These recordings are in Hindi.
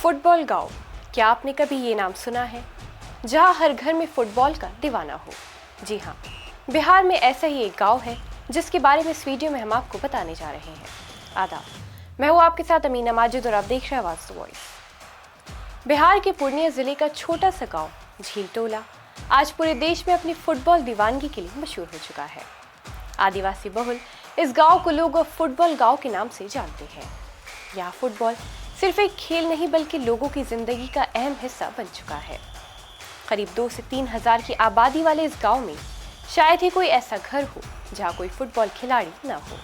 फुटबॉल गांव, क्या आपने कभी ये नाम सुना है? जहां हर घर में फुटबॉल का दीवाना हो। जी हाँ, बिहार में ऐसा ही एक गांव है जिसके बारे में इस वीडियो में हम आपको बताने जा रहे हैं। आदाब, मैं हूँ आपके साथ अमीना माजिद और आप देख रहे हैं आवाज़ द वॉइस। बिहार के पूर्णिया जिले का छोटा सा गाँव झील टोला आज पूरे देश में अपनी फुटबॉल दीवानगी के लिए मशहूर हो चुका है। आदिवासी बहुल इस गांव को लोग फुटबॉल गांव के नाम से जानते हैं। यहाँ फुटबॉल सिर्फ एक खेल नहीं बल्कि लोगों की जिंदगी का अहम हिस्सा बन चुका है। करीब 2 से 3 हजार की आबादी वाले इस गांव में शायद ही कोई ऐसा घर हो जहां कोई फुटबॉल खिलाड़ी ना हो।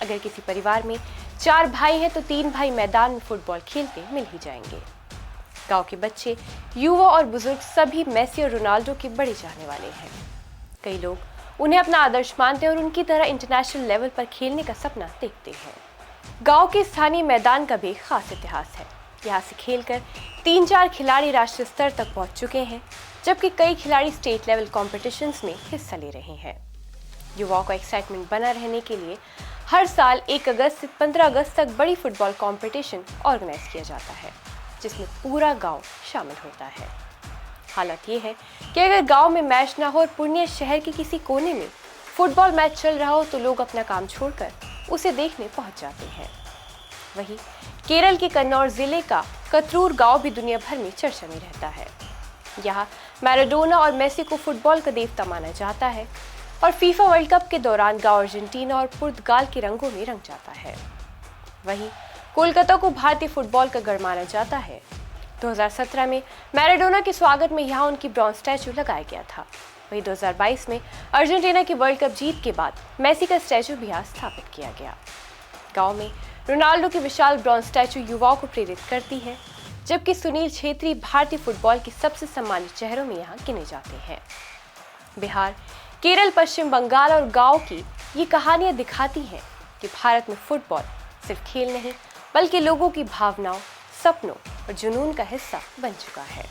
अगर किसी परिवार में 4 भाई हैं तो 3 भाई मैदान में फुटबॉल खेलते मिल ही जाएंगे। गांव के बच्चे, युवा और बुजुर्ग सभी मेसी और रोनाल्डो के बड़े चाहने वाले हैं। कई लोग उन्हें अपना आदर्श मानते हैं और उनकी तरह इंटरनेशनल लेवल पर खेलने का सपना देखते हैं। गांव के स्थानीय मैदान का भी खास इतिहास है। यहाँ से खेलकर 3-4 खिलाड़ी राष्ट्रीय स्तर तक पहुंच चुके हैं, जबकि कई खिलाड़ी स्टेट लेवल कॉम्पिटिशन्स में हिस्सा ले रहे हैं। युवाओं का एक्साइटमेंट बना रहने के लिए हर साल 1 अगस्त से 15 अगस्त तक बड़ी फुटबॉल कॉम्पिटिशन ऑर्गेनाइज किया जाता है, जिसमें पूरा गांव शामिल होता है। हालत ये है कि अगर गांव में मैच ना हो और पूर्णिया शहर के किसी कोने में फुटबॉल मैच चल रहा हो तो लोग अपना काम छोड़कर उसे देखने पहुंच जाते हैं। वहीं केरल के कन्नौज जिले का कतरूर गांव भी दुनिया भर में चर्चा में रहता है। यहाँ मैराडोना और मेसी को फुटबॉल का देवता माना जाता है और फीफा वर्ल्ड कप के दौरान गांव अर्जेंटीना और पुर्तगाल के रंगों में रंग जाता है। वहीं कोलकाता को भारतीय फुटबॉल का गढ़ माना जाता है। 2017 में मैराडोना के स्वागत में यहाँ उनकी ब्रॉन्ज स्टैचू लगाया गया था। वहीं 2022 में अर्जेंटीना की वर्ल्ड कप जीत के बाद मेसी का स्टैचू भी यहाँ स्थापित किया गया। गांव में रोनाल्डो की विशाल ब्रॉन्ज स्टैचू युवाओं को प्रेरित करती है, जबकि सुनील छेत्री भारतीय फुटबॉल के सबसे सम्मानित चेहरों में यहाँ गिने जाते हैं। बिहार, केरल, पश्चिम बंगाल और गांव की ये कहानियां दिखाती हैं कि भारत में फुटबॉल सिर्फ खेल नहीं बल्कि लोगों की भावनाओं, सपनों और जुनून का हिस्सा बन चुका है।